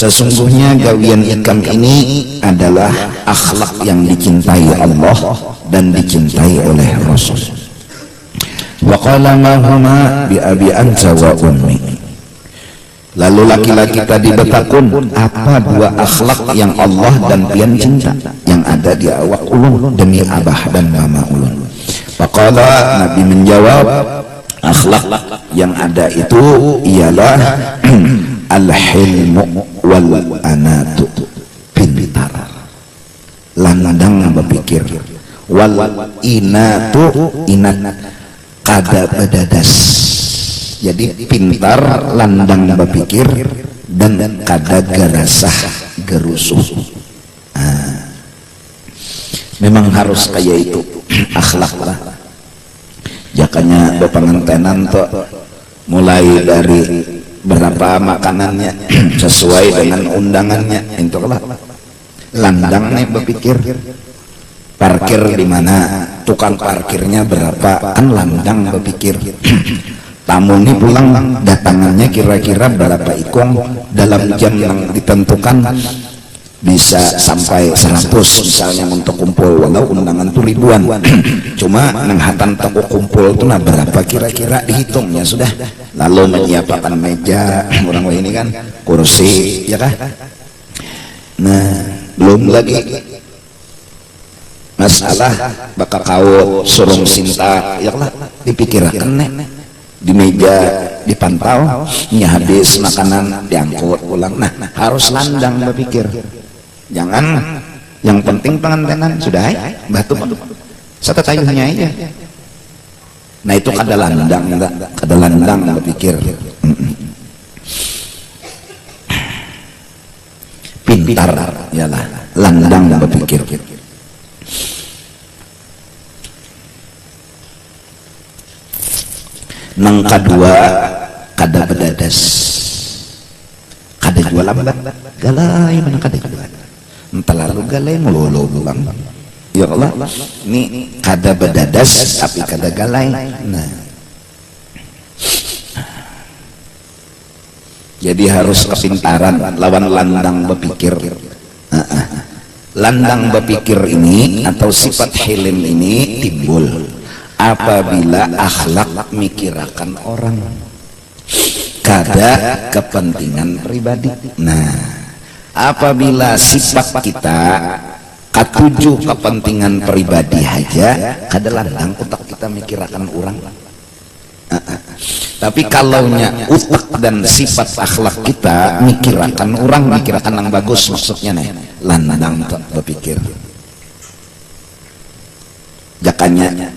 Sesungguhnya gawian ikam ini adalah akhlak yang dicintai Allah dan dicintai oleh Rasul. Wa qala ma huma bi abi anta wa ummi. Lalu laki-laki tadi bertakun, apa dua akhlak yang Allah dan pian cinta yang ada di awak ulun demi abah dan mama ulun? Faqala, Nabi menjawab, akhlak yang ada itu ialah al-hilmu wal anatu, pintar, landang berpikir, wal inatu, inat, kada badadas. Jadi pintar, landang berpikir, dan kada garasah gerusuh. Memang harus kayak itu akhlak lah. Jakanya bepengantenan tuh mulai dari berapa makanannya sesuai dengan undangannya, itulah landang nih berpikir. Parkir di mana, tukang parkirnya berapa, kan landang berpikir. Tamu ini pulang datangannya kira-kira berapa ikong dalam jam yang ditentukan, bisa sampai 100 misalnya untuk kumpul, walau undangan tuh ribuan. Cuma menghatan toko kumpul tuh nah berapa kira-kira dihitungnya sudah. Lalu menyiapkan meja, orang ini kan kursi, ya kah? Nah, belum lagi masalah bakal kau surung sinta, ya lah dipikirkan nih. Di meja dipantau, habis makanan diangkut pulang. Nah, harus landang berpikir. Jangan yang penting pengantenan sudah batu satu tayuhnya aja. Nah, itu kada landang, kada landang berpikir. Pintar ialah landang berpikir. Nang kedua kada bedadas, kada jual lambat, galai mana kada jual, terlalu galai melulu pulang. Ya Allah, ini kada bedadas tapi kada galai. Nah, jadi harus kepintaran lawan landang berpikir. Landang berpikir ini atau sifat hilim ini timbul apabila akhlak mikirakan orang, kada kepentingan pribadi. Nah, apabila sifat kita katuju kepentingan pribadi aja, kada landang utak kita mikirakan orang. Tapi kalaunya utak dan sifat akhlak kita mikirakan orang, mikirakan yang bagus, maksudnya nih landang berpikir. Jakanya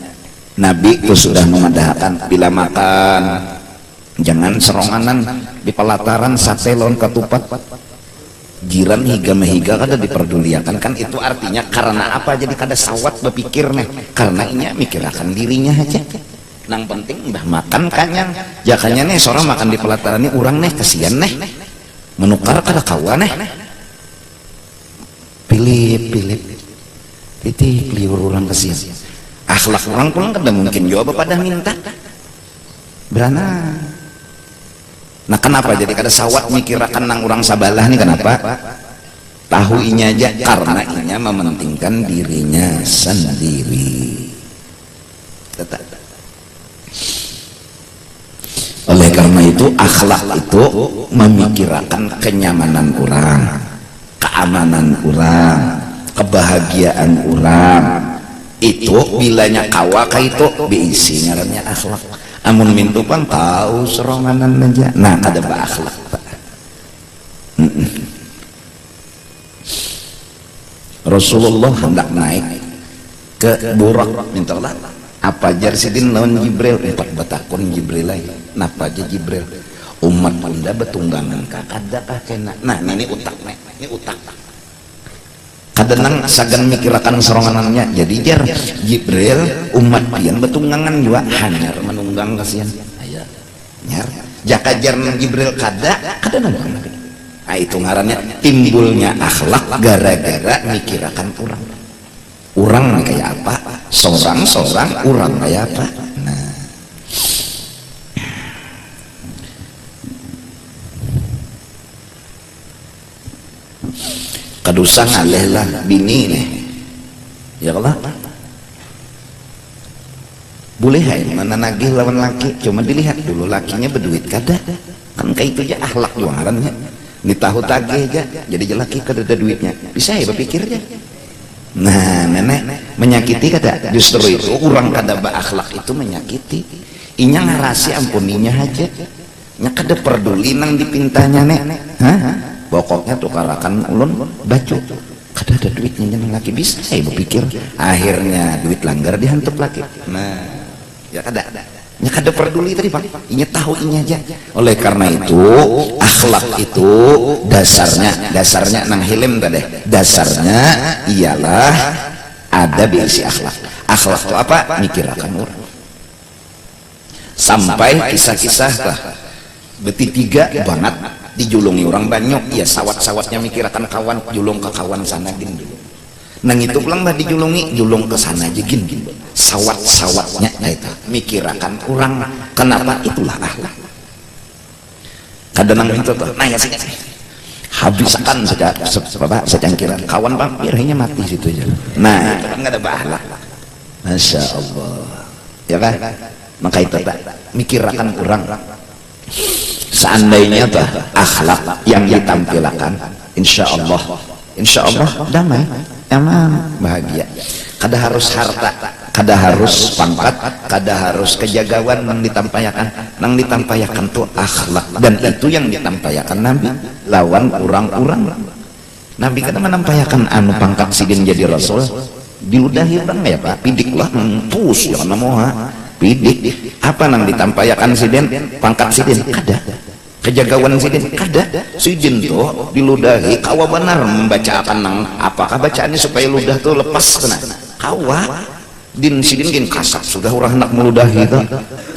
Nabi itu sudah memadahkan bila makan jangan seronganan di pelataran sate lawan ketupat, jiran higa mehiga kada diperduliakan. Kan itu artinya karena apa? Jadi kada sawat berpikir nih, karena ini mikirakan dirinya aja. Nang penting udah makan kanyang, jakanya nih seorang makan di pelataran ini orang nih kasihan nih menukar kada kawan nih, pilih titik liur orang kasihan. Akhlak orang pun kada mungkin jawab pada minta berana. Nah, kenapa jadi kada sawat mikirakan nang orang sabalah nih? Kenapa? Tahu inya aja, karena inya mementingkan dirinya sendiri. Tetap. Oleh karena itu akhlak itu memikirkan kenyamanan orang, keamanan orang, kebahagiaan orang. Itu bilanya kawaka itu diisi ngarannya akhlak. Amun mintu pang tahu seronganan aja. Nah, kada berakhlak. Rasulullah hendak naik ke Burak, mintalah apa jar sidin lawan Jibril, empat batakun Jibril lagi. Napa aja Jibril? Umat Bunda betunggangan kah kada kah kena. Nah, ini utak nih, ini utak. Kadang sagan mikirakan seronganannya. Jadi jar Jibril umat pian betunggangan juga hanyar menunggang kasihan. Aya. Nyar. Jaka jar Jibril kada nunggang. Nah, itu ngarannya timbulnya akhlak gara-gara mikirakan orang. Orang kayak apa? Seorang orang kayak apa? Nah. kadusa ngaleh lah bini nih ya Allah boleh hai mana nagih lawan laki, cuma dilihat dulu lakinya berduit kada kan kayak itu aja akhlak jualannya ditahu tagih aja jadi laki kada ada duitnya bisa ya berpikir aja. Nah nenek menyakiti kada, justru itu orang kada berakhlak itu menyakiti. Inya ngarasi ampuninya aja nya kada peduli nang dipintanya nek pokoknya tukarakan ulun baju kada ada duitnya nang laki bisa saya berpikir akhirnya duit langgar dihantup laki. Nah ya kada nya kada peduli tadi Pak, inya tahu inya aja. Oleh karena itu akhlak itu dasarnya nang hilim tadi dasarnya ialah ada bisi akhlak. Akhlak itu apa? Mikirakan orang. Sampai kisah-kisah lah beti tiga banget dijulungi orang banyak ya sawat-sawatnya mikirakan kawan julung ke kawan sana gin dulu nang itu pulang bah dijulungi julung ke sana aja gin sawat-sawatnya itu mikirakan kurang. Kenapa? Itulah akhlak. Kadang itu tuh nah ya sih habiskan secangkiran kawan vampir hanya mati situ aja. Nah itu kan nggak ada bahala. Masya Allah ya kan. Maka itu tak mikirakan kurang. Seandainya tuh akhlak yang ditampilkan insya Allah damai aman bahagia. Kada harus harta, kada harus pangkat, kada harus kejagawan nang ditampayakan tuh akhlak. Dan itu yang ditampayakan Nabi lawan orang-orang. Nabi kada menampayakan anu pangkat sidin jadi rasul diludahi orang ya Pak, pidik lah pus ya kana moha pidik apa nang ditampayakan sidin pangkat sidin kada kejagawan sidin kada sidin tuh diludahi kawa benar membacakan nang apakah bacaannya supaya ludah tuh lepas kena kawa din sidin gin kasar sudah orang hendak meludahi itu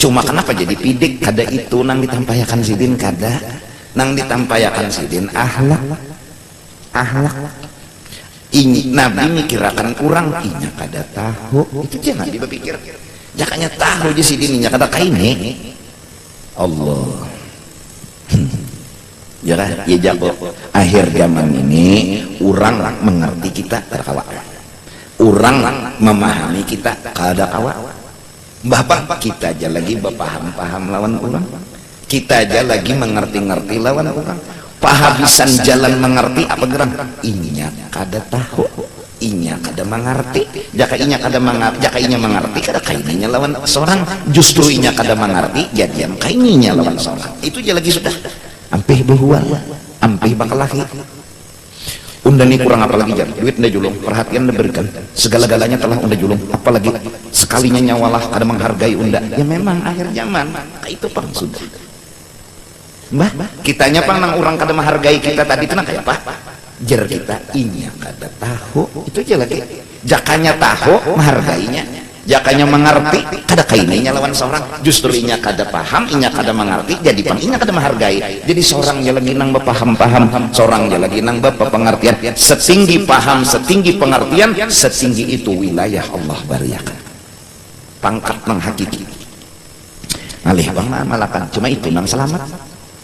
cuma kenapa jadi pidik kada itu nang ditampayakan sidin kada nang ditampayakan sidin akhlak ini Nabi mikirakan kurang inya kada tahu itu jangan dipikir jakanya tahu di sini nya kada kaini Allah ya kan ya jago akhir zaman ini orang mengerti kita terkawa orang memahami kita kada kawa bapak kita aja lagi berpaham-paham lawan orang kita aja lagi mengerti-ngerti lawan orang pahabisan jalan mengerti apa gerang inya kada tahu inya kada mengerti jaka inya mengerti kada kaininya lawan seorang justru inya kada mengerti jadian kaininya lawan seorang itu aja lagi sudah ampih behuan ampih bakal laki unda nih kurang apa lagi jar duit unda julung perhatian unda berikan segala-galanya telah unda julung apalagi sekalinya nyawalah kada menghargai unda ya memang akhir zaman itu pang sudah mbah kitanya pang nang orang kada menghargai kita tadi tenang kayak apa jer kita inya kada tahu itu aja lagi jakanya tahu menghargainya jakanya mengerti kada kaininya lawan seorang justru inya kada paham inya kada mengerti jadi pang inya kada menghargai jadi seorang ya lagi nang bepaham-paham seorang ya lagi nang pengertian setinggi paham setinggi pengertian setinggi itu wilayah Allah bariakan pangkat nang hakiki alih bang malakan cuma itu nang selamat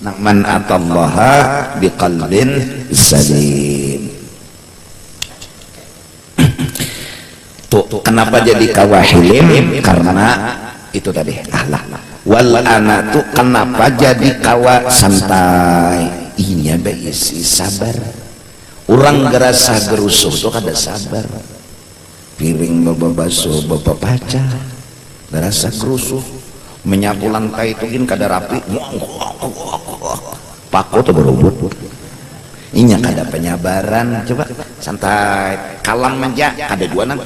nang man atallaha biqalbin salim. Tuh kenapa jadi kawahilim karena itu tadi akhlak. Wal anatu kenapa jadi kawa santai inya beisi sabar. Urang gerasa gerusuh tuh kada sabar. Piring bababaso bababaca gerasa gerusuh menyapu lantai itu gin kada rapi paku tuh berubut inya kada penyabaran coba santai kalam manja kada dua nang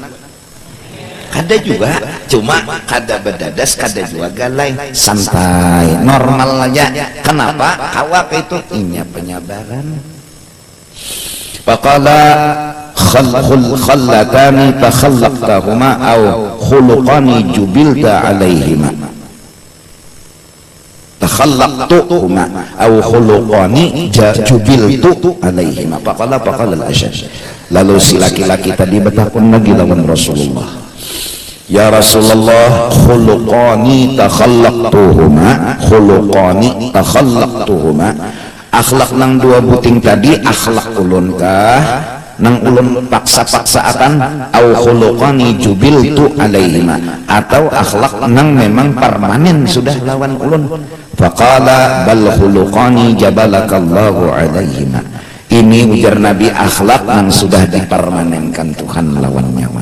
kada juga cuma kada bedadas kada juga galai santai normal aja kenapa kawak itu inya penyabaran faqala khallatani takhallaqtahuma aw khuluqani jubilta alaihima takhallaqtuhuma aw khuluqani jubiltu alaihima faqala al-ashad lalu si laki-laki tadi bertakun lagi lawan Rasulullah ya Rasulullah khuluqani takhallaqtuhuma akhlak nang dua buting tadi akhlak ulun kah nang ulun paksa-paksaan au khuluqani jubiltu alaihima, atau akhlak nang memang permanen sudah lawan ulun. Faqala bal khuluqani jabalakallahu alaihima, ini ujar Nabi akhlak nang sudah dipermanenkan Tuhan lawan nyawa.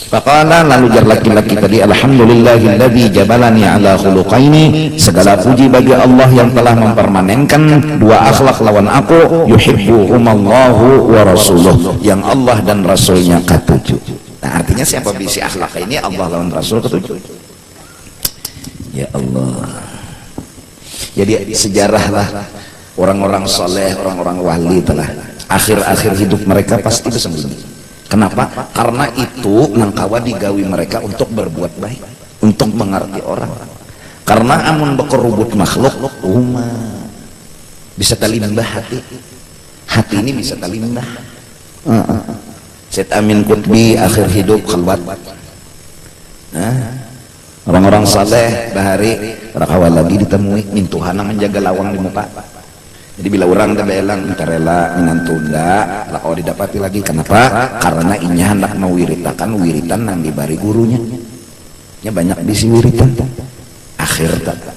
Faqala, lalu ujar laki-laki tadi, alhamdulillahilladzi jabalani ala khuluqaini, segala puji bagi Allah yang telah mempermanenkan dua akhlak lawan aku, yuhibbuhumallahu wa rasuluh, yang Allah dan Rasulnya ketujuh. Nah artinya siapa bisi akhlak ini Allah lawan Rasul ketujuh. Ya Allah. Jadi sejarahlah orang-orang soleh, orang-orang wali telah akhir-akhir hidup mereka pasti bersembunyi. Kenapa? Karena itu nangkawa digawi mereka untuk berbuat baik, untuk mengerti orang. Karena amun bekerubut makhluk bisa talimbah hati ini bisa talimbah. Syed Amin Qutbi akhir hidup khalwat. Orang-orang saleh bahari rakawal lagi ditemui mintuhana menjaga lawang di muka. Jadi bila orang tebelang rela minantunda lah kalau didapati lagi. Kenapa? Karena inya hendak mewiritakan wiritan yang dibari gurunya. Ya banyak bisi wiritan akhir tak.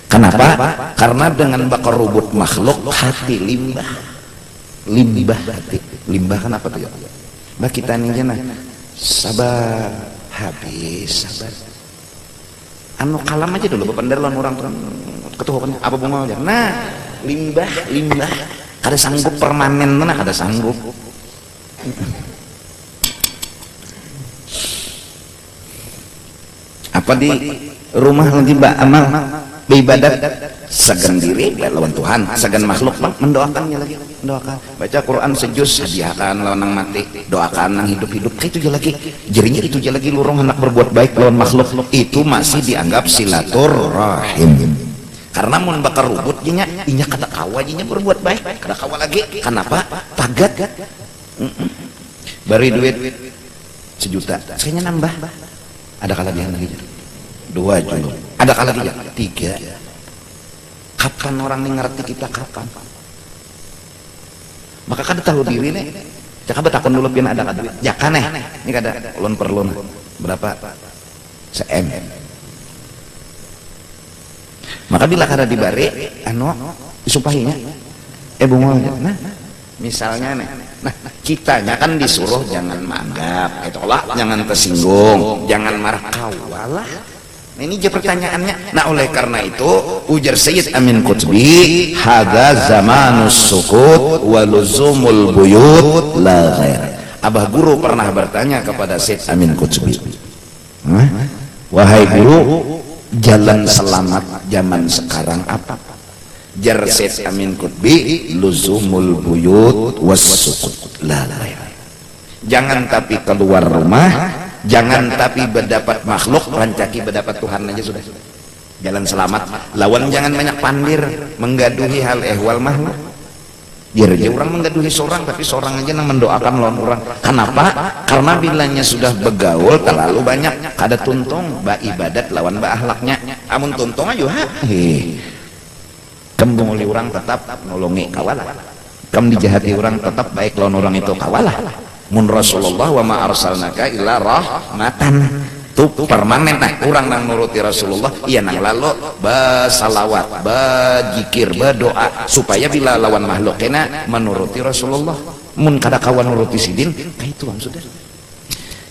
Kenapa? Karena dengan bakar rubut makhluk hati limbah hati. Limbah kan apa tuh ya? Mbak kita nih jana sabar habis sabar. Anu kalam aja dulu bependelan orang ketuhukan apa bunga aja. Nah limbah kada sanggup permanen mana kada sanggup. Apa di rumah lagi mbak amal beribadat segan diri lawan Tuhan, segan makhluk mendoakannya lagi, mendoakan baca Quran sejus hadiahkan lawan nang mati, doakan nang hidup itu aja lagi jerinya itu aja lagi lurung hendak berbuat baik lawan makhluk, itu masih dianggap silaturahim. Karena mun bakar rubut inya kada kawa inya berbuat baik kada kawa lagi. Kenapa? Pagat bari duit 1 juta kayaknya nambah, ada kalagihan lagi 2 juta, ada kalagihan 3. Kapan orang ini ngerti kita kapan? Maka kada tahu diri nih. Jaka betakon dulu pian ada kada duit jaka nih ini kada ulun perlu berapa se-M. Maka bila kada dibari anu disumpahinya bunga nah misalnya nih nah kitanya kan disuruh jangan manggap itulah, jangan tersinggung, jangan marah kawalah. Nah ini aja pertanyaannya. Nah oleh karena itu ujar Syed Amin Qutbi hadza zamanus sukut wa luzumul buyut la ghair. Abah guru pernah bertanya kepada Syed Amin Qutbi, wahai guru, jalan selamat zaman sekarang apa? Jar Syed Amin Qutbi luzumul buyut wassukut la ghair. Jangan tapi keluar rumah, jangan tapi berdapat makhluk, rancaki berdapat Tuhan aja sudah. Jalan selamat. Lawan jangan banyak pandir menggaduhi hal ehwal makhluk. Biar aja orang menggaduhi seorang, tapi seorang aja yang mendoakan lawan orang. Kenapa? Karena bilanya sudah begaul terlalu banyak, kada tuntung ba ibadat lawan ba akhlaknya. Amun tuntung aja kam nguli orang tetap nolongi kawalah, kam dijahati orang tetap baik lawan orang itu kawalah. Mun Rasulullah wa ma arsalnaka illa rahmatan, tuh permanen. Nah orang nang nuruti Rasulullah iya nang lalu basalawat, bajikir, berdoa supaya bila lawan makhluk kena menuruti Rasulullah. Mun kada kawan nuruti sidin itu sudah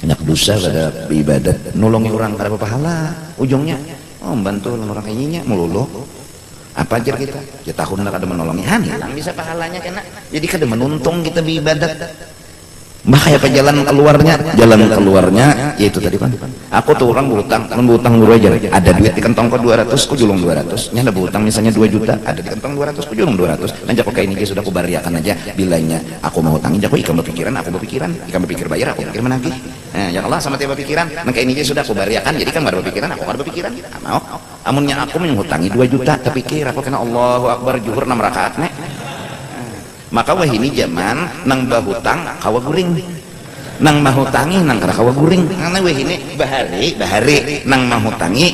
enak dosa pada ibadat nolongi orang kada pahala ujungnya membantu orang kayaknya melulu apa aja kita tahun kada menolongi hilang bisa pahalanya kena, jadi kada menuntung kita beribadat. Makanya apa jalan keluarnya? Jalan keluarnya yaitu tadi kan. Aku tuh orang berutang dulu aja. Ada duit di kantong kok 200, ku julung 200. Nya ada berutang misalnya 2 juta, ada di kantong 200, ku julung 200. Nanti aku kayak ini sudah aku bariakan aja. Bilanya aku mau utangin, aku ikan berpikiran, aku berpikiran, ikan berpikir bayar, aku berpikir menagih. Ya Allah sama tiap berpikiran. Nah kayak ini sudah aku bariakan, jadi kan baru berpikiran, aku baru berpikiran. Mau. Amunnya aku mengutangi 2 juta, terpikir aku kena Allahu Akbar zuhur 6 rakaat nek. Maka wah ini zaman nang bahutang kawa guring nang mahutangi nang kada kawa guring karena weh ini bahari nang mahutangi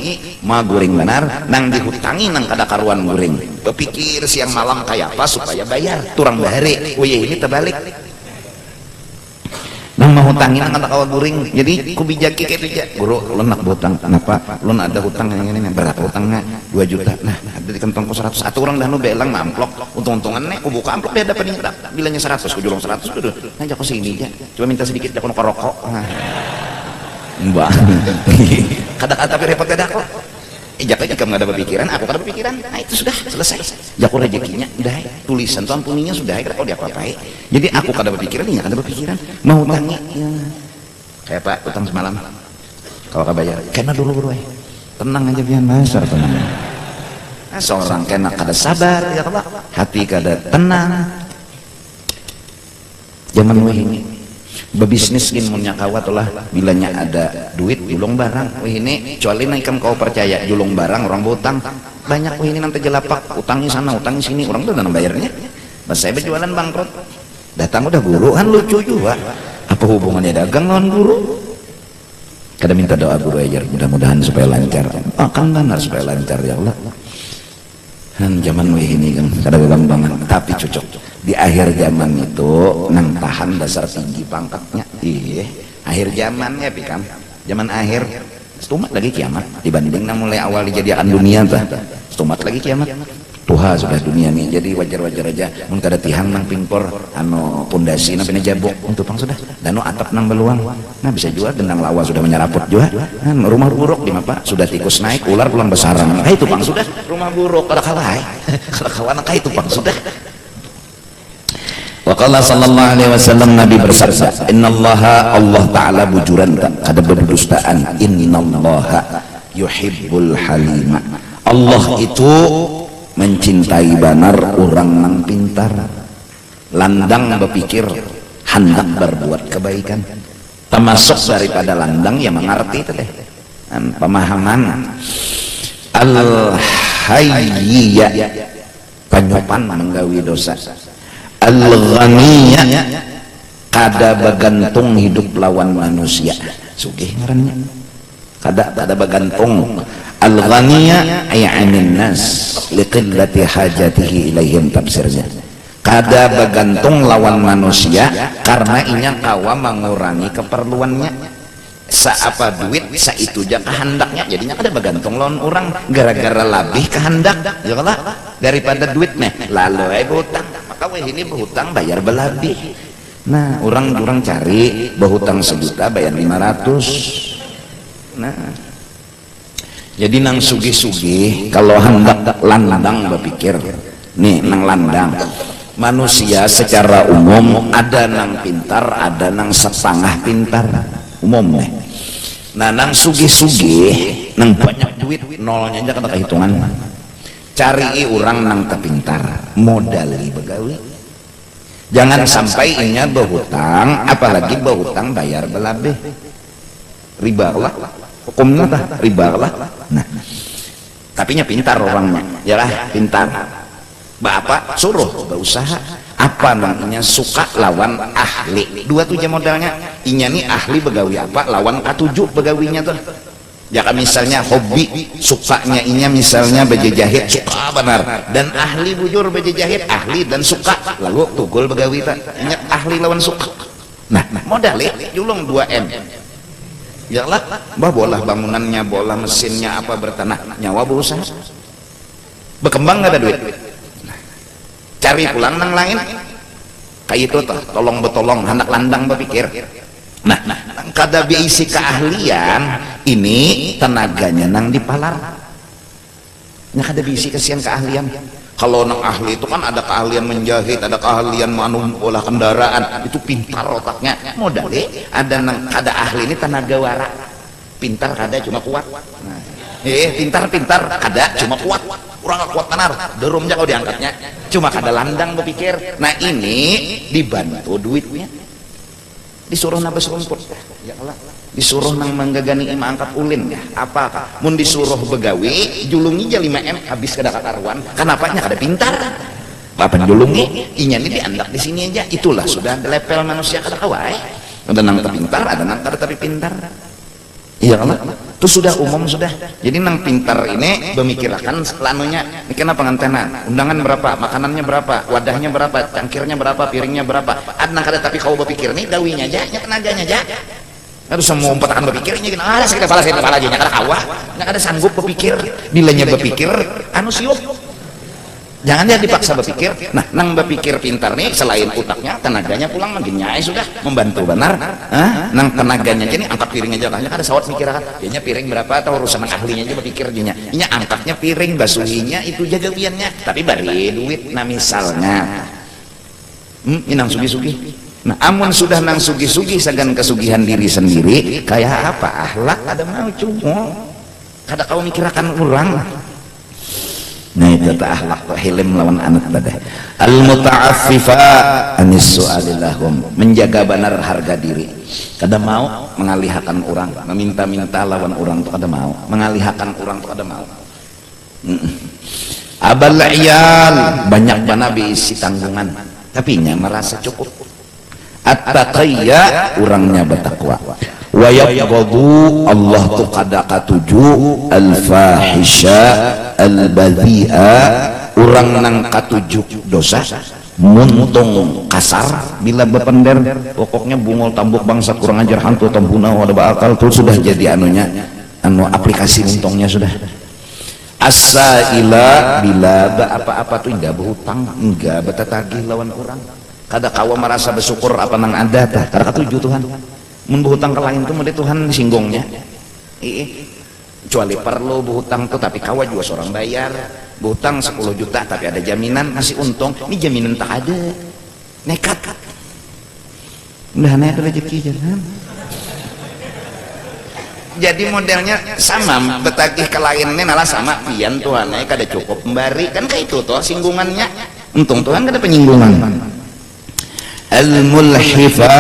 mah guring benar nang dihutangi nang kada karuan guring berpikir siang malam kayak apa supaya bayar turang bahari weh ini terbalik nang mahutangi nang kada kawa guring jadi kubijaki kayak itu ya guru lu nak berhutang kenapa lu ada hutang yang ini berapa hutangnya 2 juta nah ada di kantongku 100 atau orang dah nu belang mamplok untung-untungan nek ku buka amplop dia dapat ini bilangnya 100 ku julung 100 kudu ngajak ke sini aja cuma minta sedikit aku rokok mbak kadang-kadang tapi repot ada kok jika kamu nggak ada berpikiran aku kada berpikiran nah itu sudah selesai jaku rezekinya udah tulisan tuh ampuninya sudah kalau dia apa-apa jadi aku kada berpikiran dia kada berpikiran mau tangi ya. Kayak Pak utang semalam kalau kau bayar kena dulu bro tenang aja biar masar tenang nah, seorang kena kada sabar ya Allah hati kada tenang zaman ini bebisnis gin mun nyakawat lah bilanya ada duit julung barang wih ini kecuali naikkan kau percaya julung barang orang berutang banyak wih ini nanti jelapak utangnya sana utangnya sini orang tuh dalam bayarnya pas saya berjualan bangkrut datang udah guru kan lucu juga apa hubungannya dagang lawan guru kada minta doa guru aja mudah-mudahan supaya lancar akan benar supaya lancar ya Allah kan zaman wih ini kan kada gagambangan tapi cocok di akhir zaman itu nang tahan dasar tinggi pangkatnya akhir zaman ya pikam zaman akhir setumat lagi kiamat dibanding nang mulai awal dijadikan dunia setumat lagi kiamat Tuhan sudah dunia nih jadi wajar-wajar aja mun kada tihang nang pingpor anu pondasi nang pina jabok untuk pang sudah danu atap nang beluang nah bisa juga gendang lawa sudah menyeraput juga kan rumah buruk di mapa sudah tikus naik ular pulang besaran itu pang sudah rumah buruk kada kalah kada kalah itu pang sudah. Waqala sallallahu alaihi wasallam Nabi bersabda innallaha Allah ta'ala bujuran kada berdustaan innallaha yuhibbul halima Allah itu mencintai banar orang nang pintar landang berpikir hendak berbuat kebaikan termasuk daripada landang yang mengerti itu deh pemahaman al-hayya panyopan menggawi dosa al-ghaniyya kada bagantung hidup lawan manusia sugih ngarannya kada bagantung al-ghaniyya ay'anin nas liqillati hajatihi ilaihim tafsirnya kada bagantung lawan manusia karena inya kawa mengurangi keperluannya saapa duit sa itu aja kehendaknya jadinya kada bagantung lawan orang gara-gara lebih kehendak ya Allah daripada duitnya lalu berhutang maka weh ini berhutang bayar belabih nah orang cari berhutang 1 juta bayar 500 nah jadi nang sugi-sugi kalau hendak landang berpikir nih nang landang manusia secara umum ada nang pintar ada nang setengah pintar umum nih nah nang sugi-sugi nang banyak duit nolnya aja kata kehitungan cari orang nang kepintar modali begawi jangan sampai inya berhutang apalagi berhutang bayar belabeh riba lah hukumnya tah riba lah nah tapi nya pintar orangnya ya lah pintar bapak suruh berusaha apa namanya suka lawan ahli 2 tuh modalnya inya nih ahli begawi apa lawan K7 begawinya tuh jika misalnya hobi sukanya inya misalnya bejejahit suka benar dan ahli bujur bejejahit ahli dan suka lalu tugul begawi tak inya ahli lawan suka nah modalnya julung 2M ya lah bah bolah bangunannya bolah mesinnya apa bertanah nyawa berusaha berkembang gak ada duit cari pulang nang lain kayak itu toh tolong betolong hendak landang berpikir nah kada diisi keahlian ini tenaganya nang dipalar nya kada diisi kesian keahlian kalau nang ahli itu kan ada keahlian menjahit ada keahlian olah kendaraan itu pintar otaknya modalnya ada nang kada ahli ini tenaga wara pintar kada cuma kuat nah, pintar kada cuma kuat kurang kuat tenar derumnya kalau diangkatnya cuma kada landang berpikir nah ini dibantu duitnya disuruh nabas rumput ya Allah disuruh nang menggagani ima angkat ulin ya apa mun disuruh begawi julungi aja 5M habis kada kataruan kenapa nya kada pintar bapak julungi inya ini diandak di sini aja itulah sudah level manusia kada kawai Ada nang terpintar, ada nang kada tapi pintar. Iya kan? Itu sudah umum sudah. Jadi nang pintar ini memikirkan lanunya. Ini kenapa pengantenan? Undangan berapa? Makanannya berapa? Wadahnya berapa? Cangkirnya berapa? Piringnya berapa? Ada kada tapi kau berpikir nih gawinya aja, tenaganya aja. Harus semua umpatan berpikirnya gini. Ada sakit kepala aja, kada kawah. Kada sanggup berpikir. Bilanya berpikir anu siup. Jangan dia dipaksa berpikir. Nah, nang berpikir pintar nih selain otaknya, tenaganya pulang makin nyai sudah membantu benar. Nang tenaganya jadi angkat piring aja kan ada sawat mikir kan. Dianya piring berapa atau urusan ahlinya aja berpikir dianya. Ini angkatnya piring, basuhinya itu jaga gawiannya. Tapi bari duit nah misalnya. Nang sugi-sugi. Nah, amun sudah nang sugi-sugi sagan kesugihan diri sendiri, kayak apa? Akhlak ada mau cuma. Kada kau mikirakan orang. Nah itu akhlak hilm lawan anak tadi. Al-muta'affifa anis su'alillahum, menjaga benar harga diri. Kada mau mengalihkan orang, meminta-minta lawan orang tuh kada mau, mengalihkan orang tuh kada mau. Abal iyal, banyak bana isi tanggungan, tapi nya merasa cukup. At-taqiyya, orangnya bertakwa. Wa yabghadu Allah tu kada katuju al-fahisha al-badhi'a, orang nang katuju dosa muntung kasar bila berpender pokoknya bungol tambuk bangsa kurang ajar hantu tambuna ada bakal tuh sudah jadi anunya anu aplikasi untungnya sudah. As-saila bila apa-apa tuh enggak berhutang, enggak betatagih lawan orang, kada kawa merasa bersyukur apa nang ada tah kada katuju Tuhan. Mun berhutang ke lain tuh made Tuhan disinggungnya. Kecuali perlu berhutang tuh tapi kawa juga seorang bayar. Berhutang 10 juta tapi ada jaminan ngasih untung. Ini jaminan tak ada. Nekat. Udah naik rezeki jalan. Jadi modelnya sama, betagih ke lainnya nalah sama pian Tuhan kada cukup membari kan kayak itu tuh singgungannya. Untung Tuhan kada penyinggungan. Al-mulhifa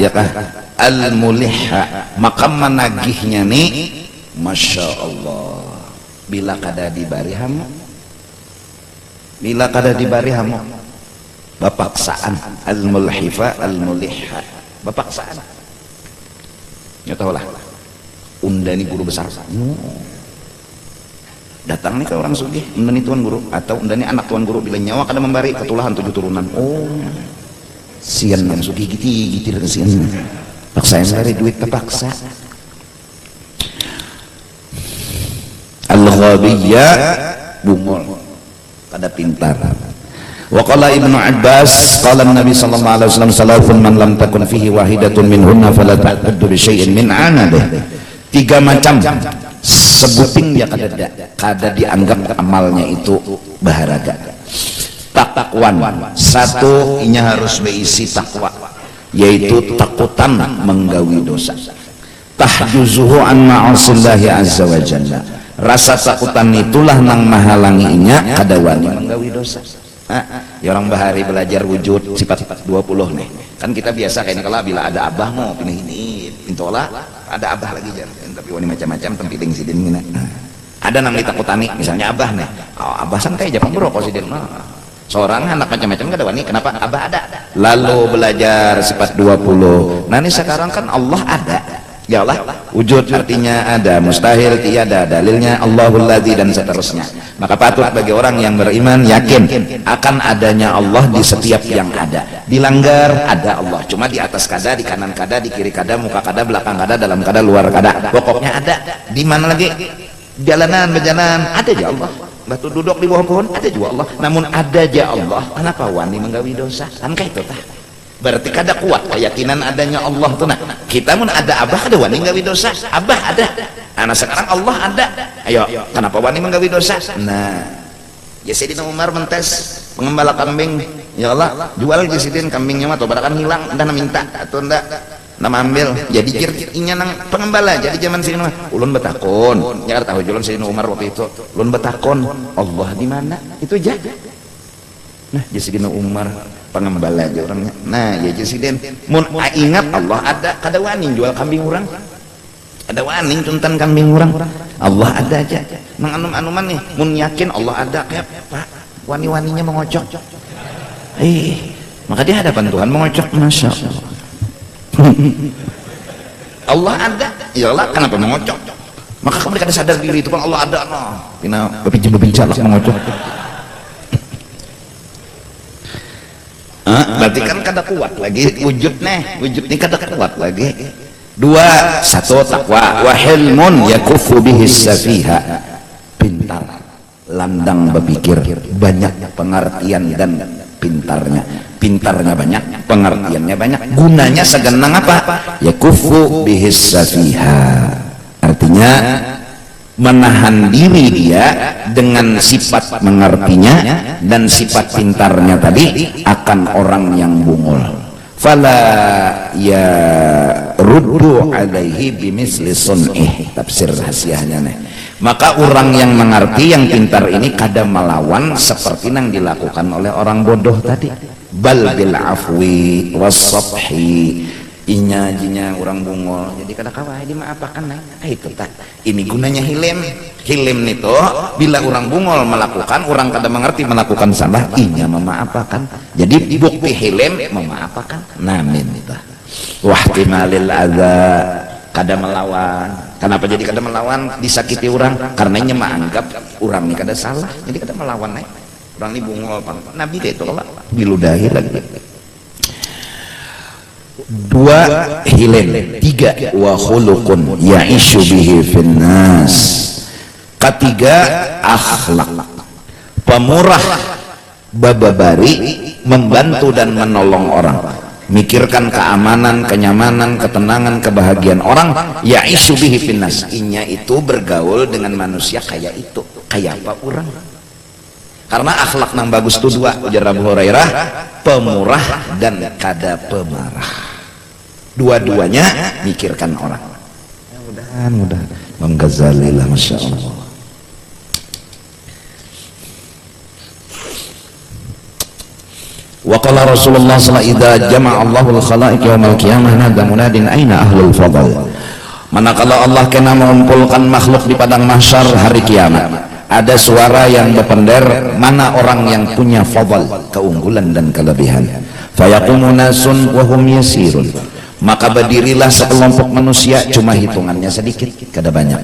ya kah? Al-mulihha, maka menagihnya nih Masya Allah bila kada dibari hamu, bila kada dibari hamu bapaksaan. Al-mulhifa al-mulihha, bapaksaan ya tahulah. Undani guru besar datang nih ke orang sugih, undani tuan guru atau undani anak tuan guru bila nyawa kada membari ketulahan 7 turunan. Oh sian yang sugih gitu kesian paksain dari duit terpaksa. Al-ghabiyya bungol kada pintar. Wa qala Ibnu Abbas qala Nabi sallallahu alaihi wasallam salafun man lam takun fihi wahidatun minhunna fala ta'taddu bi syai'in min 'anadih. 3 macam sebuting dia kada dianggap amalnya itu berharga. Takwan, 1 inya harus berisi takwa, yaitu takutan menggawi dosa. Tahjuzuhu an ma'asillahi azza wa jalla, rasa takutan itulah nang menghalanginya kada wani menggawi dosa. Ya orang bahari belajar wujud sifat 20 nih kan kita biasa kayak kalau bila ada abah mau pilih ini pintola ada abah lagi jar tapi wani macam-macam tempiling sidin mina ada nang ditakutani misalnya abah nih abah santai aja pemberokok sidin seorang anak macam-macam kada wani kenapa abah ada lalu belajar sifat 20. Nah ini sekarang kan Allah ada ya Allah wujud artinya ada, mustahil tiada, dalilnya Allahul ladzi dan seterusnya. Maka patut bagi orang yang beriman yakin akan adanya Allah di setiap yang ada. Dilanggar ada Allah, cuma di atas kada, di kanan kada, di kiri kada, muka kada, belakang kada, dalam kada, luar kada, pokoknya ada. Di mana lagi? Jalanan berjalan ada aja Allah, batu duduk di bawah pohon ada juga Allah. Namun ada aja Allah, kenapa wani menggawi dosa? Kan kayak itu tah. Berarti kada kuat keyakinan adanya Allah tuh. Nah kita pun ada abah ada wani menggawi dosa, abah ada anak sekarang Allah ada, ayo kenapa wani menggawi dosa? Nah ya Sayyidina Umar mentes pengembala kambing, ya Allah jual di sidin kambingnya mah atau barakan hilang entah minta atau enggak nama ambil jadi jirkinya nang pengembala. Jadi zaman Sayyidina ulun betakon ya tahu jualan Sayyidina Umar waktu itu ulun betakon Allah di mana itu aja. Nah jadi Sayyidina Umar pengembala aja orangnya. Nah ya Presiden mun ingat Allah ada kada wani jual kambing orang, ada wani cuntan kambing orang, Allah ada aja. Nang anum-anuman nih mun yakin Allah ada kayak Pak wani-waninya mengocok maka di hadapan Tuhan mengocok Masya Allah. Allah ada, ya Allah kenapa mengocok? Maka kamu kada sadar diri itu kan Allah ada pina bepinjam mengocok. Berarti kan kada kuat lagi wujud ini kada kuat lagi. Dua, satu takwa, wa hilmun yakufu bihi safiha, pintar, landang berpikir, banyak pengertian dan pintarnya banyak, pengertiannya banyak, gunanya segenang apa? Yakufu bihi safiha, artinya menahan diri dia dengan sifat mengertinya dan sifat pintarnya tadi akan orang yang bungul. Fala ya ruddu alaihi bimisli sun'ih, tafsir hasiahnya nih. Maka orang yang mengerti, yang pintar ini kada melawan seperti yang dilakukan oleh orang bodoh tadi. Bal bil afwi was-sabhi, inya jinya orang bungol jadi kada kawah dimaapakan itu tak. Ini gunanya hilem itu bila orang bungol melakukan, orang kada mengerti melakukan salah, inya memaafkan. Jadi bukti hilem memaafkan namin itu wahtimalil adza, kada melawan. Kenapa jadi kada melawan? Disakiti orang karena inya menganggap orang ini kada salah, jadi kada melawan orang ini bungol nabi itu Allah biludahi lagi. Dua, hilem. Tiga, wa khuluqun ya'ishu bihi finnas. Ketiga, akhlak, pemurah, bababari, membantu dan menolong orang, mikirkan keamanan, kenyamanan, ketenangan, kebahagiaan orang. Ya'ishu bihi finnas, inya itu bergaul dengan manusia kayak itu, kayak apa orang. Karena akhlak yang bagus itu dua, ujar Abu Hurairah, pemurah dan kada pemarah. Dua-duanya mikirkan orang. Mudah-mudahan Imam Ghazali lah, masya Allah. Wa qala Rasulullah sallallahu alaihi wasallam, idza jama'a Allahul khalaiq yaumal qiyamah nada munadin aina ahlul fadl. Manakala Allah kena mengumpulkan makhluk di padang mahsyar hari kiamat, ada suara yang berpender, mana orang yang punya fadl, keunggulan dan kelebihan. Fayaqumu nasun wa hum yasirun, maka berdirilah sekelompok manusia, cuma hitungannya sedikit, kada banyak.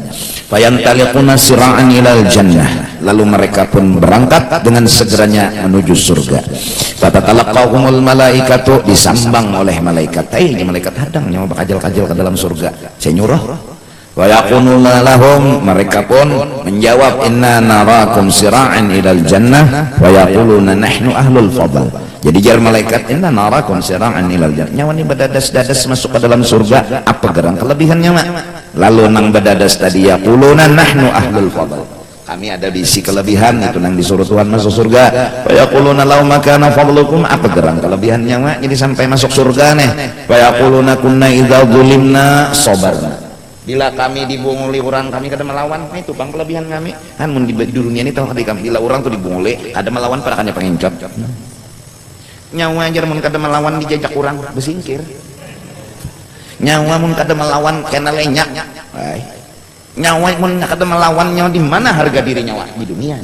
Fayantaliquna sira'an ilal jannah, lalu mereka pun berangkat dengan segeranya menuju surga. Fatatalaqahumul malaikatu, disambang oleh malaikat. Ini malaikat hadang nyawa bakajal-kajal ke dalam surga. Saya nyuruh. Wa yaquluna lahum, mereka pun menjawab, inna narakum sira'an ilal jannah wa yaquluna nahnu ahlul fadl. Jadi jar malaikat, inna narakum sira'an ilal jannah, nyawa ini berdadas-dadas masuk ke dalam surga, apa gerang kelebihannya mak? Lalu nang berdadas tadi yaquluna nahnu ahlul fadl, kami ada bisi kelebihan, itu nang disuruh Tuhan masuk surga. Wa yaquluna law makana fadlukum, apa gerang kelebihannya mak? Jadi sampai masuk surga nih. Wa yaquluna kunna idza zulimna sabarna, bila kami dibunguli orang, kami kada melawan, itu bang kelebihan kami. Kan mun di dunia ini tahu kami, bila orang tuh dibunguli kada melawan, pada kanya pengencot. Nyawa ajar mun kada melawan dijajak orang bersingkir. Nyawa mun kada melawan kena lenyak. Nyawa mun kada melawan, nyawa di mana harga diri nyawa di dunia.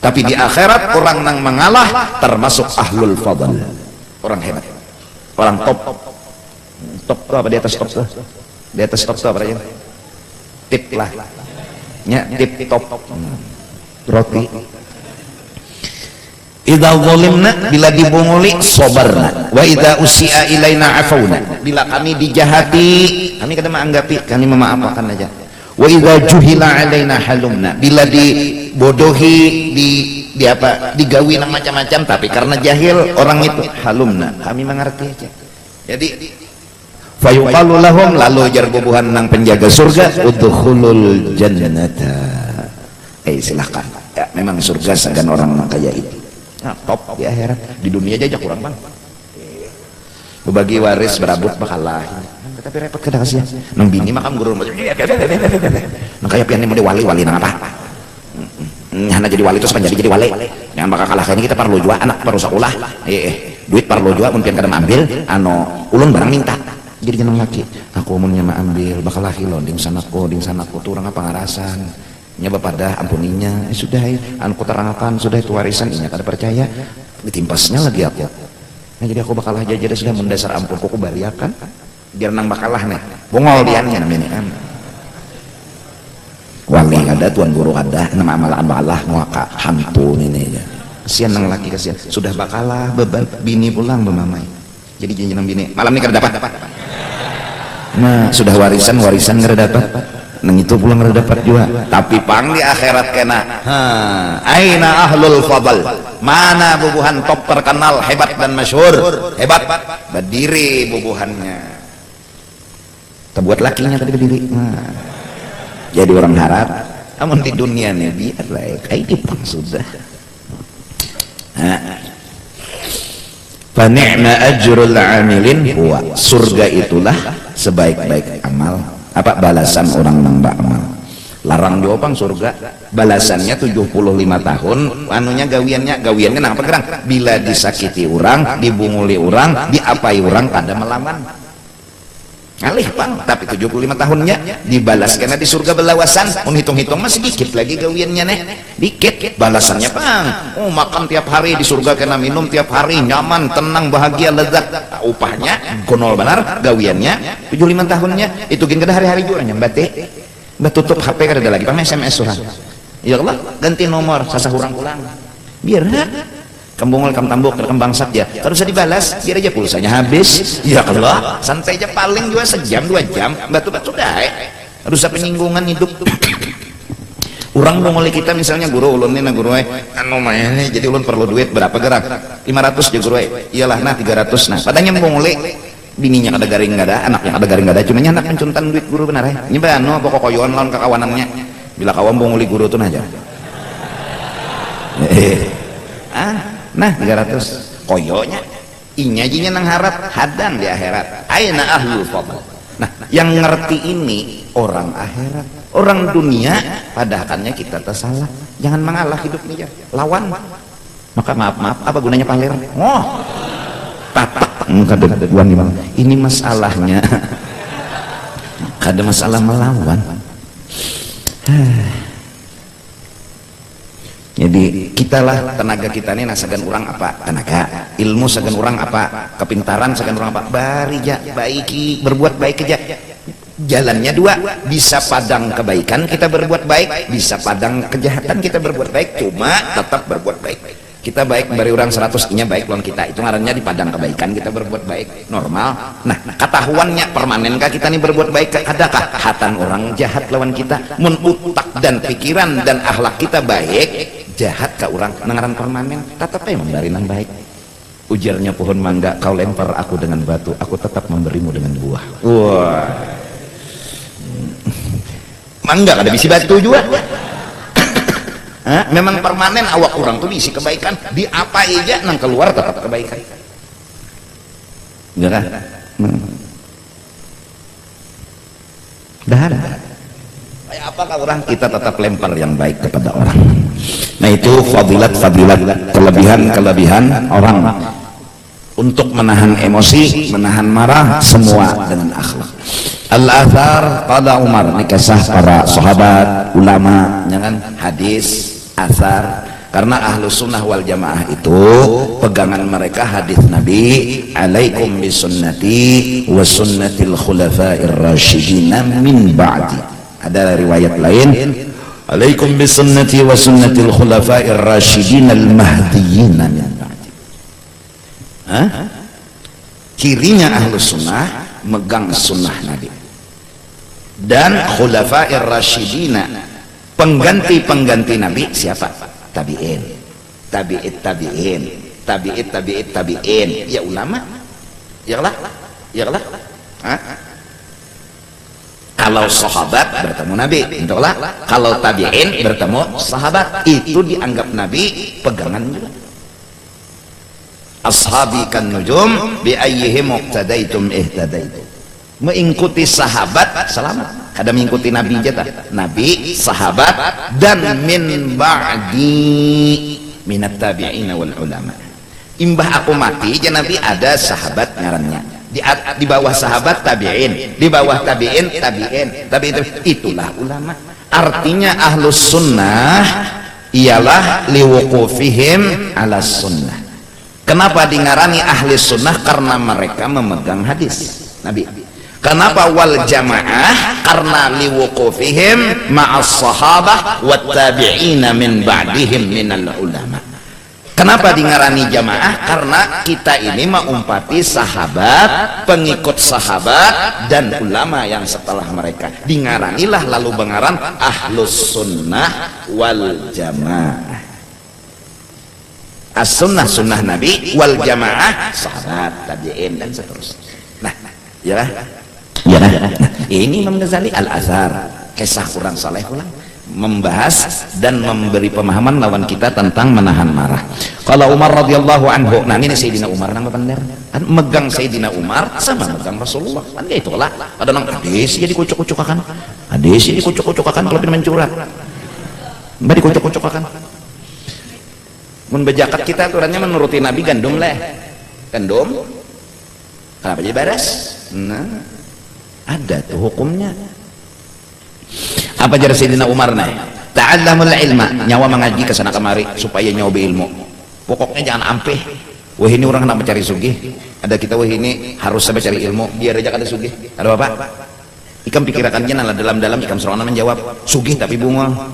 Tapi di akhirat orang nang mengalah termasuk ahlul fadl, orang hebat, orang top. Top itu apa di atas top tuh? Di atas top apa aja? Tip lah, nya tip top, roti. Idza zalimna, bila dibunguli sabarna, wa idza usia ilaina afauna, bila kami dijahati kami kada menganggapi, kami memaafkan aja. Wa idza juhila alaina halumna, bila dibodohi, di apa, digawi macam-macam, tapi karena jahil orang itu, halumna, kami mengerti aja. Jadi fayuqalu lahum, lalu jar bubuhan nang penjaga surga, udkhulul jannata, silahkan ya, memang surga segan orang kaya itu. Nah, top di akhirat, di dunia aja kurang bang. Berbagi waris berabut bakalah, tapi repot kada kasihan. Nang bini makam guru macam nang kaya pian mau wali nang apa? Hana jadi wali terus menjadi wali. Jangan bakal kalah kayaknya, kita perlu jual anak perlu sekolah. Duit perlu jual, mungkin kada ambil, ulun barang minta. Jadi jeneng laki, aku umumnya ambil bakal laki lo ding sanaku tuh orang apa ngarasan nya bapada ampuninya, sudah aku terangkan, sudah itu warisan inya kada percaya, ditimpasnya lagi aku. Nah, jadi aku bakal aja sudah mendasar ampun, aku baliakan biar nang bakalah nih bongol diannya namanya kan wali ada tuan guru ada nama amalan bakalah muaka hantu ini ya kasihan nang laki kasihan sudah bakalah beban bini pulang bemamai jadi janji nang bini malam ini kada dapat nah sudah warisan kada dapat nang itu pulang kada dapat juga tapi pang di akhirat kena aina ahlul fadl mana bubuhan top terkenal hebat dan masyhur hebat berdiri bubuhannya terbuat lakinya tadi berdiri jadi orang harap namun di dunia nih biarlah kayak dipang sudah fa ni'ma ajrul amilin huwa surga itulah sebaik-baik amal apa balasan orang nambah amal larang jawabang surga balasannya 75 tahun anunya gawiannya nang apa gerang bila disakiti orang dibunguli orang diapai orang kada melawan ngalih pang tapi 75 tahunnya dibalas karena di surga belawasan hitung-hitung masih dikit lagi gawiannya nih dikit balasannya pang makan tiap hari di surga kena minum tiap hari nyaman tenang bahagia lezat upahnya gonol benar gawiannya 75 tahunnya itu gini kada hari-hari juga nyambate udah tutup HP kada ada lagi pang SMS surang ya Allah ganti nomor sasah urang pulang biar kembungol kam tambuk kembang saja terus bisa dibalas biar aja pulsanya habis ya Allah santai aja paling juga sejam 2 jam batu-batu dah harus penyinggungan hidup orang mau mulai kita misalnya guru ulun ini guru anu mainnya jadi ulun perlu duit berapa gerak 500 ya guru iyalah nah 300 nah padahal mau mulai bininya kada garing kada anaknya kada garing kada cuma anak mencuntan duit guru benar ya nyoba anu pokok koyon lawan kekawanannya bila kawan mau mulai guru tuh aja nah 300 koyonya inyajinya nang harap hadan di akhirat aina ahlul fadl nah yang ngerti ini orang akhirat orang dunia padahalnya kita tersalah jangan mengalah hidup nih ya lawan maka maaf apa gunanya paler tatak kada gimana ini masalahnya kada masalah melawan jadi kitalah tenaga kita ini nasagan orang apa tenaga ilmu sagan orang apa kepintaran sagan orang apa barija baiki berbuat baik aja jalannya dua bisa padang kebaikan kita berbuat baik bisa padang kejahatan kita berbuat baik cuma tetap berbuat baik kita baik bari orang 100 nya baik lawan kita itu ngarannya di padang kebaikan kita berbuat baik normal nah ketahuannya permanenkah kita nih berbuat baik adakah hatan orang jahat lawan kita mun utak dan pikiran dan akhlak kita baik jahat ke orang nangaran permanen tetap memberi nang baik ujarnya pohon mangga kau lempar aku dengan batu aku tetap memberimu dengan buah wah mangga kada bisi batu juga memang permanen awak orang tuh bisi kebaikan di apa aja nang keluar tetap kebaikan enggak kan dah ada kayak apakah orang kita tetap lempar yang baik kepada orang nah itu fadilat kelebihan orang untuk menahan emosi menahan marah semua dengan akhlak al-athar pada Umar ini kisah para sahabat ulama jangan hadis athar karena ahlus sunnah wal jamaah itu pegangan mereka hadis Nabi alaikum bisunnati wa sunnatil khulafa'ir rasyidin min ba'di ada riwayat lain alaikum bisunnati wa sunnatil khulafa'ir rasyidin al-mahdiyyin min ba'di cirinya ahlus sunnah megang sunnah Nabi dan khulafa'ir rasyidina pengganti Nabi siapa? Tabi'in ya ulama ya lah kalau sahabat bertemu Nabi entahlah kalau tabi'in bertemu sahabat itu dianggap Nabi pegangan juga ashabi kan nujum bi ayyihim muqtadaitum ihtadaitum mengikuti sahabat selamat kada mengikuti Nabi jata Nabi sahabat dan min ba'di minat tabi'ina wal ulama imbah aku mati ya Nabi ada sahabat ngarannya di bawah sahabat tabi'in di bawah tabi'in itulah ulama artinya ahlus sunnah ialah liwuqufihim ala sunnah kenapa dingarani ahli sunnah karena mereka memegang hadis Nabi Kenapa wal jamaah? Karena liwuqufihim ma'as sahabah wat tabi'ina min ba'dihim minal ulama. Kenapa dingarani jamaah? Karena kita ini mengumpati sahabat, pengikut sahabat dan ulama yang setelah mereka. Dingaranilah lalu bengaran ahlus sunnah wal jamaah. As-sunnah sunnah Nabi, wal jamaah sahabat, tabi'in dan seterusnya. Nah, ya. Ya, ini Imam Ghazali Al-Azhar, kisah kurang saleh ulang, membahas dan memberi pemahaman lawan kita tentang menahan marah. Kalau Umar radhiyallahu anhu, nah ini Sayyidina Umar nama benar kan megang Sayyidina Umar sama megang Rasulullah kan itulah. Ada nang hadis jadi kucuk-kucukakan, hadis jadi kucuk-kucukakan kalau pin mencurhat, mbak dikucuk-kucukakan. Mun bejakat kita aturannya menuruti Nabi gandum leh, gandum. Kenapa jadi baras? Nah, ada tuh hukumnya. Apa jar Sayyidina Umar nih? Ta'allamul ilma, nyawa mengaji ke sana kemari supaya nyawa ilmu. Pokoknya jangan ampeh. Wah ini orang nak mencari sugih. Ada kita wah ini harus sampai cari ilmu. Biar aja kada sugih. Ada apa? Ikam pikirakannya nala dalam-dalam ikam serona menjawab sugih tapi bunga,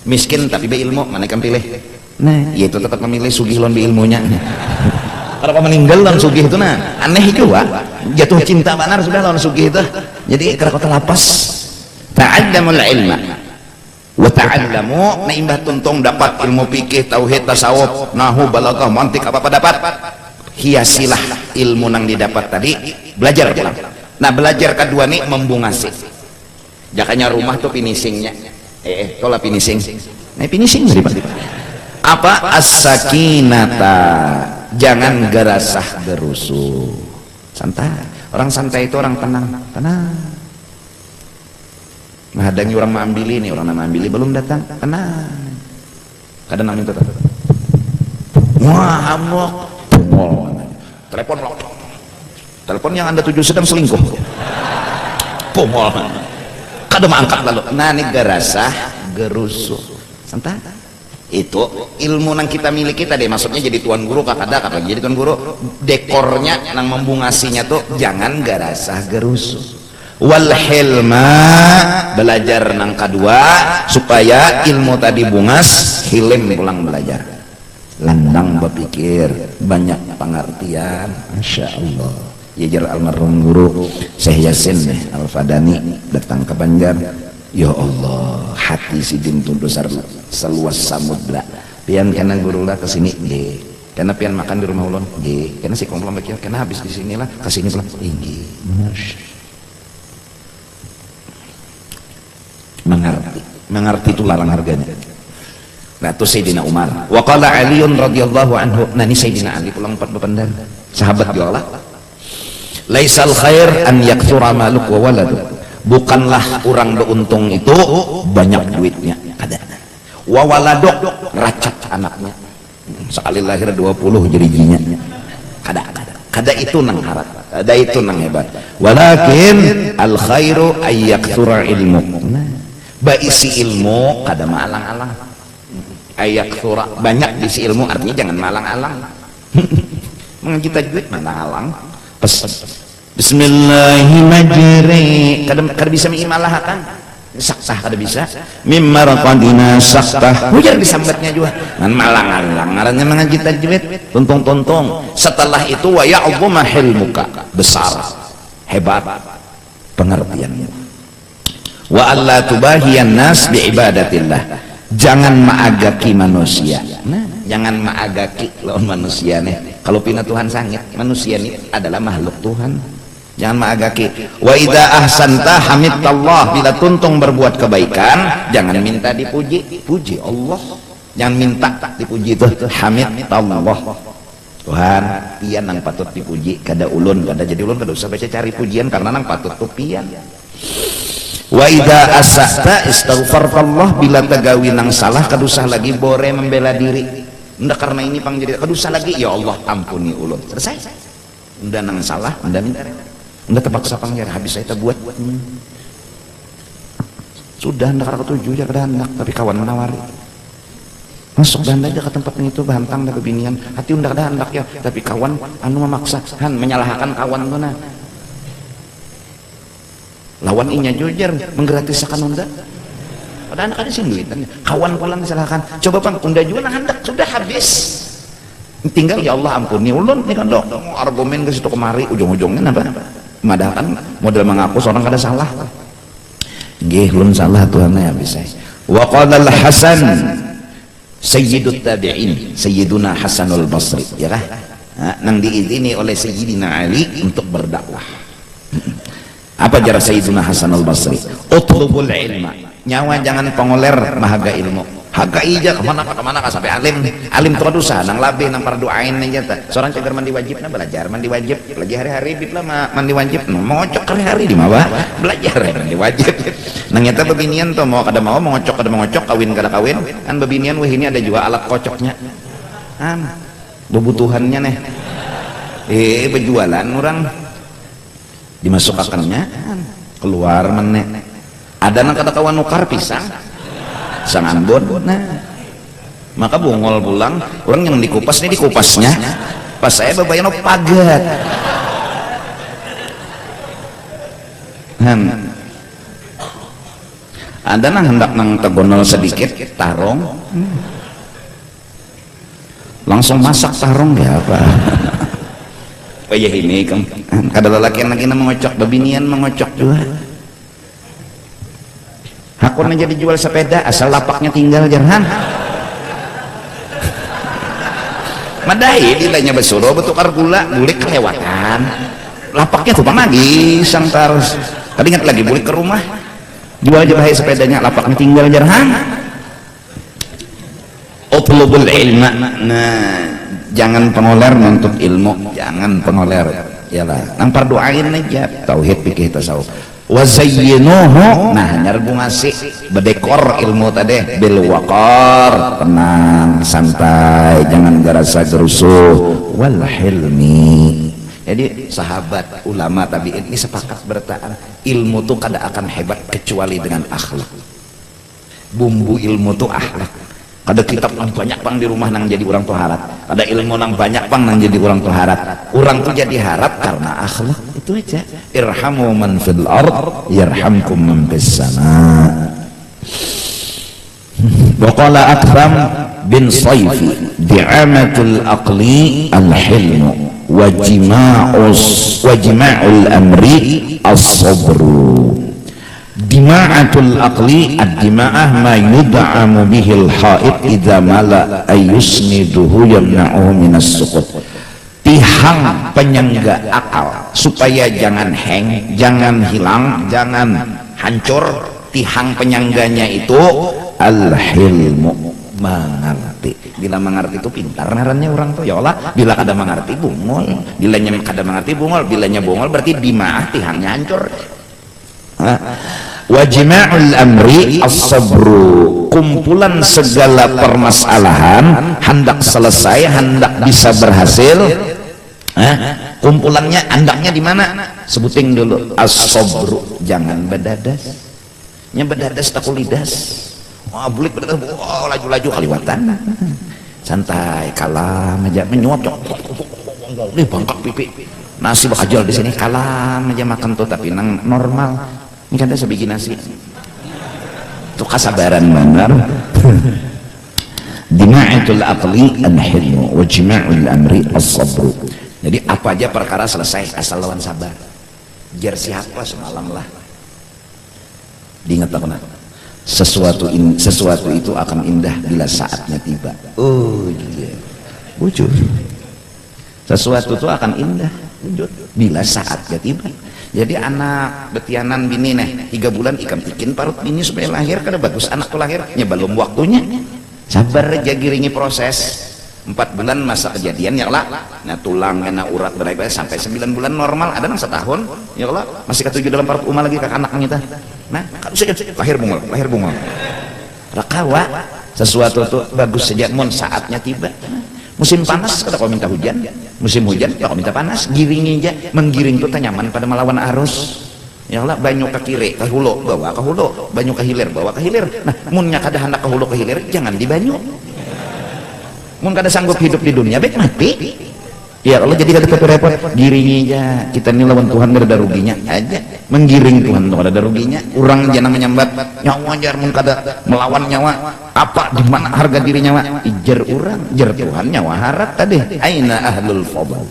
miskin tapi be ilmu. Mana ikam pilih? Nah, yaitu tetap memilih sugih lawan be ilmunya. Kalau meninggal lawan sugih itu nah aneh juga. Jatuh cinta benar sudah lawan sugih itu. Jadi kira kota lapas. Ta'allamul ilma wa ta'allamu, na imbah tuntong dapat ilmu fikih, tauhid, tasawuf, nahwu, balaghah, mantik apa dapat, hiasilah ilmu nang didapat tadi, belajar pulang. Nah belajar kedua nih membungasi. Jakanya rumah tuh finishingnya. Tola finishing. Nah finishing dari apa? As-sakinata, jangan gerasah gerusuh. Santai. Orang santai itu orang tenang, tenang. Menghadangi orang mambili nih, orang mambili belum datang, tenang. Kadang namin tetap. Wah, amok. Telepon lock. Telepon yang Anda tuju sedang selingkuh. Pomol. Kadang angkat lalu. Nah, ini gerasah, gerusuh. Santai. Itu ilmu nang kita miliki tadi, maksudnya jadi tuan guru kakak jadi tuan guru. Dekornya nang membungasinya tuh jangan gerasah, gerusuh. Wal hilma, belajar nang kedua supaya ilmu tadi bungas, hilim pulang belajar, landang berpikir, banyak pengertian. Masya Allah. Yajar almarhum guru Syekh Yasin Al-Fadani datang ke Banjar. Ya Allah, hati sidin tuh besar seluas samudra. Pian kena guru lah kesini deh. Karena pian makan di rumah ulun deh. Karena si komplang mikir karena habis di sinilah kesini pulang tinggi. Mengerti itu larang harganya. Nah itu Sayyidina Umar. Wa qala Aliun radhiyallahu anhu. Nah ini Sayyidina Ali pulang empat bepandar sahabat Allah. Laisal khair an yaktsura maluk wa waladu. Bukanlah orang beruntung itu banyak duitnya, kada. Wa waladuk, racat anaknya. Sekali lahir 20 jeriginya. Kada itu nang harap. Kada itu nang hebat. Walakin al khairu ay yaktsura ilmu. Baisi ilmu kada malang-alang. Ayak surah banyak isi ilmu artinya jangan malang-alang. Mengaji tajwid malang-alang. Bismillahirrahmanirrahim. Kada bisa mengimalah kan? Saktah kada bisa. Mimma raqadina saktah. Hujan disambatnya juga. Ngan malang-alang. Ngarannya mengaji tajwid. Tontong-tontong. Setelah itu wa ya'dhuma hilmuka. Besar. Hebat pengertiannya. Wa alla tubahiyan nas bi ibadatillah, jangan maagaki manusia. Nah, jangan maagaki lawan manusia nih. Kalau pina Tuhan sangit, manusia ini adalah makhluk Tuhan. Jangan maagaki. Wa idza ahsanta hamidallah, bila tuntung berbuat kebaikan jangan minta dipuji, puji Allah. Jangan minta dipuji itu hamidallah. Tuhan, pian nang patut dipuji, kada ulun, kada jadi ulun kada usah baca cari pujian karena nang patut tuh pian. Wa idza asata istaghfarallah, bila tegawi nang salah kadusah lagi bore membela diri. Ndak karena ini pang jadi kadusah lagi, ya Allah ampuni ulun. Selesai. Ndak nang salah, ndak minta. Ndak terpaksa pang jar habis saya buat. Sudah ndak karena tujuh ya kada hendak tapi kawan menawari. Masuk dan aja ke tempat itu bantang dah kebinian. Hati ndak ada hendak ya, tapi kawan anu memaksa, han menyalahkan kawan tuh nah. lawan inya jujar menggratisakan unda. Pada anak ada sih duitannya. Kawan pulang disalahkan. Coba Bang, unda juga nah hendak sudah habis. Tinggal ya Allah ampuni ulun nih kan dok. Argumen ke situ kemari ujung-ujungnya apa? Madakan model mengaku seorang kada salah. Nggih, ulun salah Tuhan ya bisa. Wa qala al-Hasan Sayyidut Tabi'in, Sayyiduna Hasanul Basri, ya kah? Nang diizini oleh Sayyidina Ali untuk berdakwah. Apa jar Sayyiduna Hasanul Basri? Utlubul ilma, nyawa jangan pengoler mahaga ilmu. Haga ija kemana sampai alim terus nang labe nang fardu ain aja ta. Seorang cagar mandi wajib na belajar mandi wajib lagi hari-hari bit lah mandi wajib mau ngocok hari-hari di mawa belajar mandi wajib. Nang nyata bebinian to mau kada mau mengocok kada mengocok kawin kada kawin kan bebinian wah ini ada juga alat kocoknya. Kebutuhannya nih. Berjualan orang dimasukkannya keluar meneh. Ada nang kada kawan nukar pisang sang ambon, nah maka bungol pulang orang yang dikupas nih dikupasnya pas saya bebayang pagat ada nang hendak nang tegonol sedikit tarong langsung masak tarong ya apa oh ya ini kan kada lelaki lagi mengocok bebinian mengocok juga. Hakun aja dijual sepeda asal lapaknya tinggal jangan madai dilanya besuro betukar gula bulik kelewatan lapaknya tuh lagi sang tarus tadi ingat lagi bulik ke rumah jual aja bahaya sepedanya lapaknya tinggal jangan utlubul ilma, nah jangan pengoler menuntut ilmu, jangan pengoler yalah nang parduain aja tauhid fikih tasawuf wazayyinuhu, nah nyarbu ngasih bedekor ilmu tadi bil waqar, tenang santai jangan gerasa gerusuh wal hilmi. Jadi sahabat ulama tabi'in ini sepakat bertahan ilmu tuh kada akan hebat kecuali dengan akhlak. Bumbu ilmu tuh akhlak. Ada kitab nang banyak pang di rumah nang jadi orang tuh harap, ada ilmu nang banyak pang nang jadi orang tuh harap. Orang tuh jadi harap karena akhlak, itu aja. Irhamu man fil ard yarhamkum man fis sama. Wa qala Akram bin Sayfi di'amatul aqli al-hilmu wa jima'ul amri as-sabru. Dima'atul aqli ad-dima'ah ma yud'amu bihil haid idza mala ayusniduhu yamna'uhu minas suqut. Tihang penyangga akal supaya jangan hang, jangan hilang, jangan hancur. Tihang penyangganya itu al-hilmu, mengerti. Bila mengerti itu pintar ngarannya orang tuh ya Allah. Bila kada mengerti bungol, bilanya kada mengerti bungol, bilanya bungol berarti dima'ah tihangnya hancur. Wajima'ul amri as-sabru, kumpulan segala permasalahan hendak selesai, hendak bisa berhasil. Kumpulannya hendaknya di mana? Sebuting dulu as-sabru, jangan bedadas. Nya bedadas takulidas. Wah, bulik bedadas, wah laju-laju kaliwatan. Santai, kalam aja menyuap nih bangkak pipi. Nasi bakajal di sini kalam aja makan tuh tapi nang normal. Ini kan ada sebiji nasi itu kesabaran benar. Dima'atul aqli al-hilmu wa jima'ul amri as-sabru. Jadi apa aja perkara selesai asal lawan sabar. Jar siapa semalam lah diingat apa sesuatu itu akan indah bila saatnya tiba. Oh iya wujud sesuatu itu akan indah wujud bila saatnya tiba. Jadi anak betianan bini nih 3 bulan ikam tikin parut bini supaya lahir kada bagus anak tuh lahirnya belum waktunya sabar aja giringi proses 4 bulan masa kejadian ya Allah nah tulang kena urat berai sampai 9 bulan normal ada nang setahun ya Allah masih ketujuh dalam parut umah lagi kak anak kita nah lahir bungol rakawa sesuatu tuh bagus sejak mun saatnya tiba. Musim panas kada kau minta hujan, musim hujan ya kau minta panas, giringi aja, menggiring tuh nyaman pada melawan arus. Ya Allah banyu ke kiri ke hulu bawa ke hulu, banyu ke hilir bawa ke hilir. Nah, munnya kada hendak ke hulu ke hilir jangan di banyu. Mun kada sanggup hidup di dunia baik mati. Ya Allah, jadi kada tapi repot giringi aja. Kita ini lawan Tuhan ada ruginya aja. Menggiring Tuhan tuh ada ruginya. Orang jangan menyambat nyawa jar mun kada melawan nyawa. Apa di mana harga diri nyawa? Ijar orang, jar Tuhan nyawa harap tadi. Aina ahlul fadl.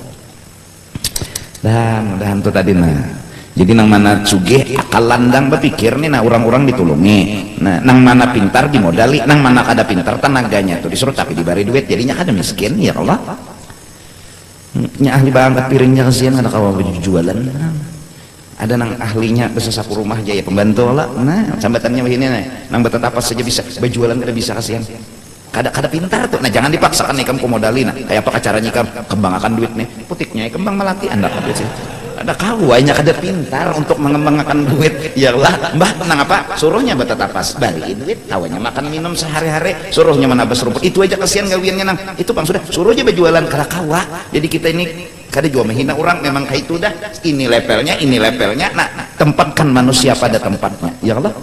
Dan tuh tadi nah. Jadi nang mana sugih akal landang berpikir nih, nah orang-orang ditulungi. Nah nang mana pintar dimodali, nang mana kada pintar tenaganya tuh disuruh tapi diberi duit, jadinya kada miskin. Ya Allah, nya ahli bangkat piringnya kasihan ada kawan jualan. Ada nang ahlinya bisa sapu rumah aja ya pembantu lah. Nah sambatannya begini nih, nang betat apa saja bisa berjualan kada bisa kasihan. Kada pintar tuh. Nah jangan dipaksakan ikam komodali. Nah kayak apa caranya ikam kembangkan duit nih, putiknya kembang melati anda kabeh sih. Ada kawainya kada pintar untuk mengembangkan duit. Ya Allah, mbah tenang apa suruhnya betat apa balik duit, kawainya makan minum sehari-hari, suruhnya menabas rumput, itu aja kasihan gawiannya nang itu bang sudah suruh aja berjualan kada kawa. Jadi kita ini kada juga menghina orang, memang kayak itu dah, ini levelnya nah tempatkan manusia pada tempatnya. Ya Allah,